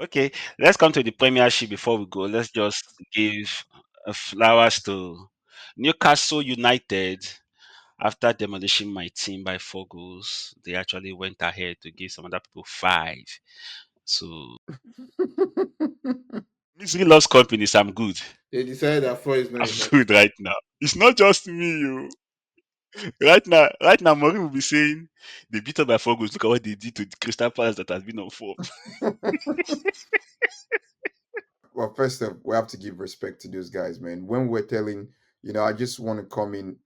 Okay, let's come to the Premiership before we go. Let's just give flowers to Newcastle United. After demolishing my team by 4 goals, they actually went ahead to give some other people five. So misery loves company. So I'm good. They decided that four is not I'm enough. good right now. It's not just me, you. Right now, Mori will be saying they beat up by 4 goals. Look at what they did to the Crystal Palace that has been on form. Well, first of we have to give respect to those guys, man. When we're telling, I just want to come in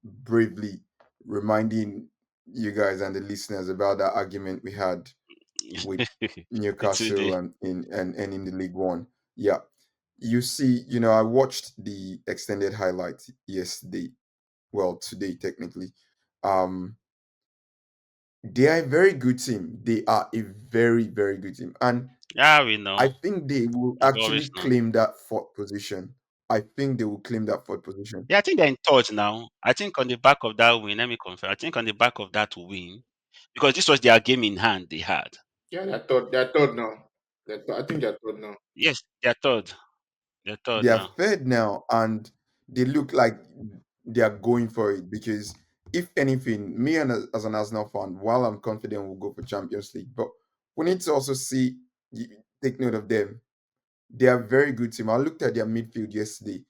bravely reminding you guys and the listeners about that argument we had with It's Newcastle today. and in the League One. Yeah. You see, I watched the extended highlights yesterday. Well, today technically. Um, they are a very good team. They are a very, very good team. And Yeah, we know. I think they will We've always actually known. claim that fourth position. I think they will claim that fourth position. Yeah, I think they're in third now. I think on the back of that win, let me confirm. I think on the back of that win, because this was their game in hand they had. Yeah, they're third now. I think they're third now. Yes, they're third. They're third They are now. third now, and they look like they are going for it because, if anything, me and as an Arsenal fan, while I'm confident we'll go for Champions League, but we need to also take note of them. They are a very good team. I looked at their midfield yesterday.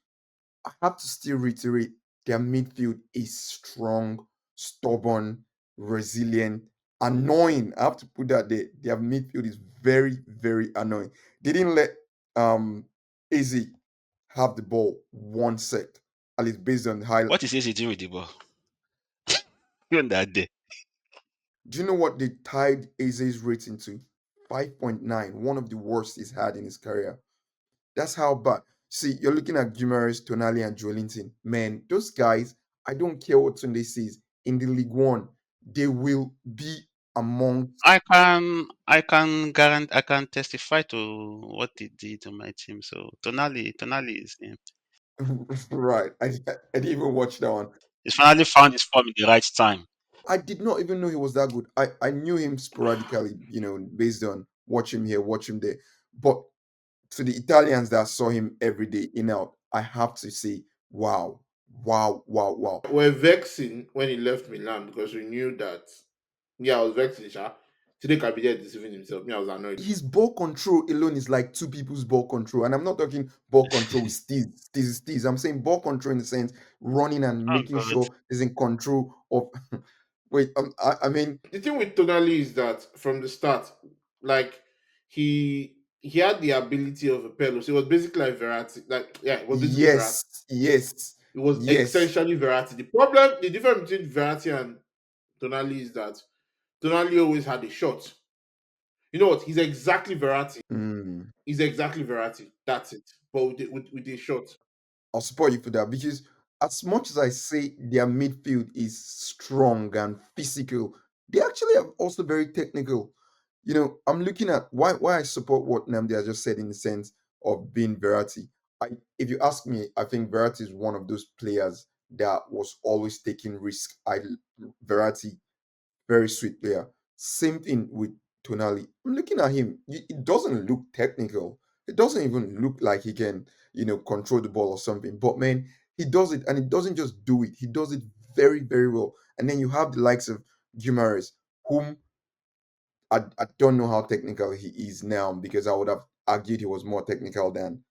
I have to still reiterate their midfield is strong, stubborn, resilient, annoying. I have to put that there. Their midfield is very, very annoying. They didn't let Izzy have the ball 1 sec, at least based on high. What is AC doing with the ball? Even that day. Do you know what they tied Aze's rating to? 5.9, one of the worst he's had in his career. That's how bad. See, you're looking at Guimaraes, Tonali, and Joelinton. Man, those guys, I don't care what Sunday says, in the League One, they will be among. I can testify to what he did to my team. So Tonali is him. Right. I didn't even watch that one. He's finally found his form in the right time. I did not even know he was that good. I knew him sporadically, based on watch him here, watch him there. But to the Italians that saw him every day in out, I have to say, wow, wow, wow, wow. We're vexing when he left Milan because we knew that. Yeah, I was vexing, Sha. Today Kabide deceiving himself. Me, I was annoyed. His ball control alone is like two people's ball control. And I'm not talking ball control with steez. I'm saying ball control in the sense running and Oh making God. sure he's in control of. Wait, I mean, The thing with Tonali is that from the start, like he had the ability of a Pelo. So it was basically like Verratti. Like, yeah, it was basically Verratti. yes, yes, It was yes. essentially Verratti. The difference between Verratti and Tonali is that Tonali always had a shot. You know what? He's exactly Verratti. Mm. He's exactly Verratti. That's it. But with a shot. I'll support you for that because as much as I say their midfield is strong and physical, they actually are also very technical. I'm looking at why I support what Namdi has just said in the sense of being Verratti. If you ask me, I think Verratti is one of those players that was always taking risk. Verratti, very sweet player. Same thing with Tonali. I'm looking at him. It doesn't look technical. It doesn't even look like he can, control the ball or something. But man, he does it, and he doesn't just do it. He does it very, very well. And then you have the likes of Guimaraes, whom I don't know how technical he is now because I would have argued he was more technical than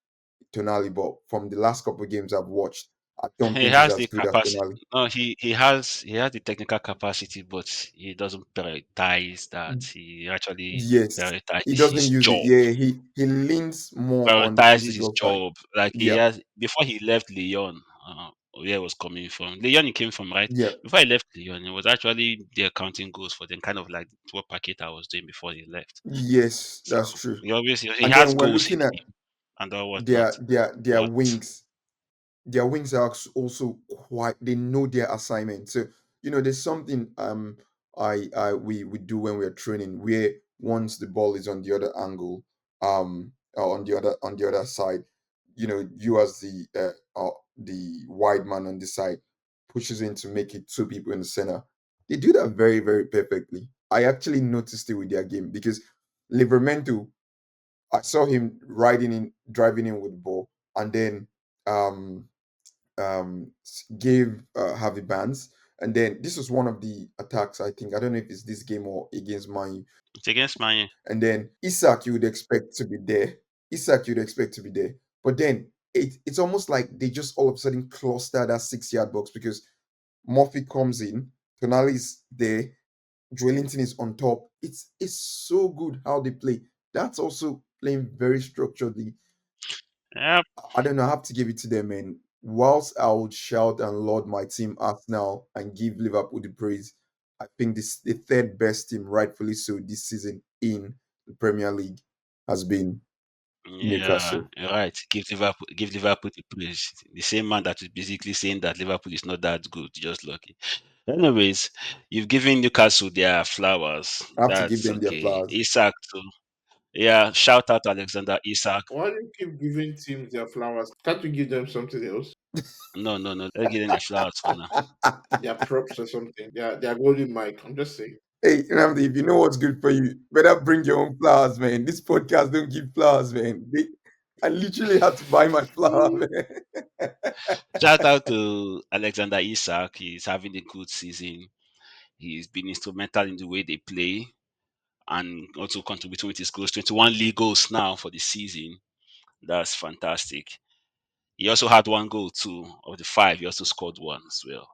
Tonali. But from the last couple of games I've watched, I don't He think he's has as the good as capacity. Tonali. No, he has the technical capacity, but he doesn't prioritize that. He actually Yes, he prioritizes doesn't his use it. job. Yeah, he leans more on the Prioritizes his physical side. job. Like he Yep, has before he left Lyon, where he was coming from. Lyon he came from, right? yep, Before he left Lyon, he was actually there counting goals for them, kind of like what Paqueta was doing before he left. yes, So that's true. he And has then we're goals in looking at him and all their whatnot. their their But wings. Their wings are also quite. They know their assignment. So there's something I we do when we're training where once the ball is on the other angle, or on the other side, you as the wide man on the side, pushes in to make it two people in the center. They do that very, very perfectly. I actually noticed it with their game because Livermento, I saw him riding in, driving in with the ball, and then um gave Harvey Barnes. And then this was one of the attacks, I think. I don't know if it's this game or against Man U. It's against Man. And then Isak, you would expect to be there. Isak, you'd expect to be there. But then it's almost like they just all of a sudden cluster that 6 yard box because Murphy comes in, Tonali's there, Joelinton is on top. It's so good how they play. That's also playing very structuredly. Yep. I don't know. I have to give it to them, man. Whilst I would shout and laud my team Arsenal and give Liverpool the praise, I think this the third best team, rightfully so, this season in the Premier League has been Yeah, Newcastle. you're right. Give Liverpool the praise. The same man that is basically saying that Liverpool is not that good, just lucky. Anyways, you've given Newcastle their flowers. I have to give That's them their okay. flowers. Isak too. Yeah, shout out to Alexander Isak. Why do you keep giving teams their flowers? Can't you give them something else? No, no, no. Let's give them their flowers for now. Their props or something. Their golden mic. I'm just saying. Hey, Ramsey, if you know what's good for you, better bring your own flowers, man. This podcast don't give flowers, man. I literally had to buy my flower, man. Shout out to Alexander Isak. He's having a good season. He's been instrumental in the way they play and also contributing with his goals. 21 league goals now for the season. That's fantastic. He also had one goal too. Of the five, he also scored one as well.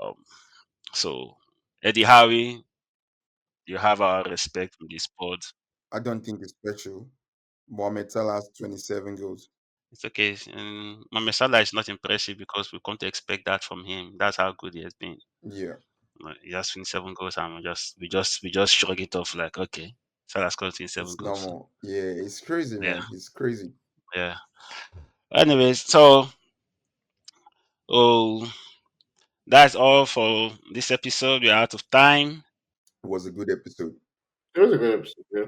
Um, so, Eddie Howe, you have our respect from this pod. I don't think it's special. Mohamed Salah has 27 goals. It's okay. And Mohamed Salah is not impressive because we come to expect that from him. That's how good he has been. Yeah, He has 27 goals, and we just shrug it off like, okay, Salah scored 27 it's goals. normal. Yeah, it's crazy, Yeah, man. It's crazy. yeah. Anyways, so oh, that's all for this episode. We're out of time. It was a good episode. It was a good episode. Yeah.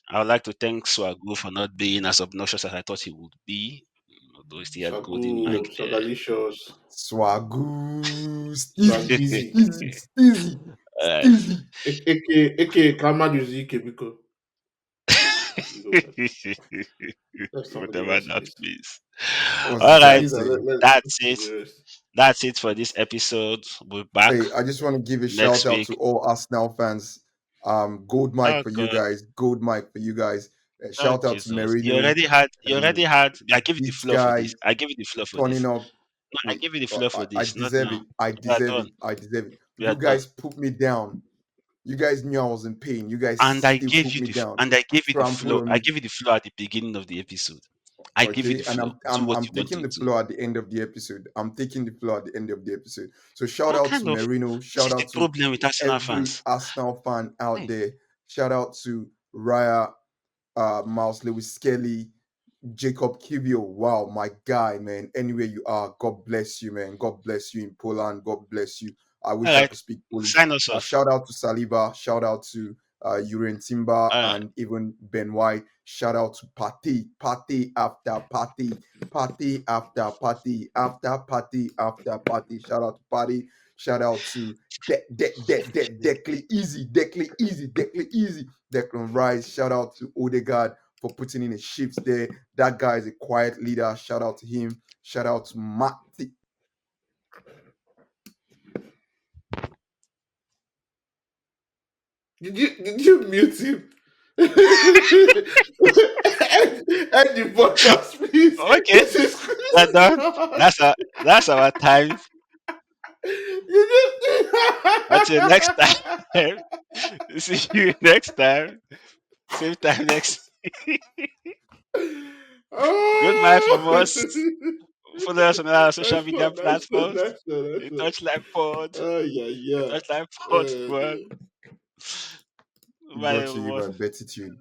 I would like to thank Swaggu for not being as obnoxious as I thought he would be, although he still had golden Sagu, mic there. Sagalicious, Swagoo, Steezy, Swaggizi, Steezy, Steezy, Alright. Steezy. aka Kamadu Zike Biko. You go first. Let's talk the Whatever rest, that please. means. What's All he trying right, to Please, say? that's let's it. do the rest. That's it for this episode. We'll be back Hey, I just want to give a next shout out week. to all Arsenal fans. Gold mic Oh for you God, guys. Gold mic for you guys. oh Shout out to Jesus! You Merino already had. You already and had. I give you the this floor for guy this. I give you the floor for turning this. up. No, I Wait, give you the floor for I this. Not deserve now. it. I We are deserve done. it. I deserve it. We are You done. guys put me down. You guys knew I was in pain. You guys And I still gave put you me the. down. And I gave you the Trample floor. on I me. gave you the floor at the beginning of the episode. I give you the Okay, and floor. Do what I'm you want taking to the do. floor at the end of the episode. I'm taking the floor at the end of the episode. So shout What out kind to of? Merino. This Shout is the out to problem with Arsenal every fans. Arsenal fan out Hey, there. Shout out to Raya, Miles Lewis Skelly, Jacob Kivio. Wow, my guy, man. Anywhere you are, God bless you, man. God bless you in Poland. God bless you. I all wish I right. could speak Polish. Sign us off. Shout out to Saliba. Shout out to Uren Timber All right. and even Ben White. Shout out to Party. Party after party. Party after party. After party after party. Shout out to Party. Shout out to Declan Easy. Declan Easy. Declan Easy. Declan Rice. Shout out to Odegaard for putting in a shift there. That guy is a quiet leader. Shout out to him. Shout out to Matty. Did you mute him? End the podcast, please. Okay. This is We're this is done. God. That's our time. You Until next time. See you next time. Same time next. Good night from oh, us. Follow us on our social nice media one, nice one, platforms. nice one, nice The one. Touchline Pod. Oh yeah, The yeah. Touchline Pod one. Uh, Bye Brought to you by everyone. Bettitude.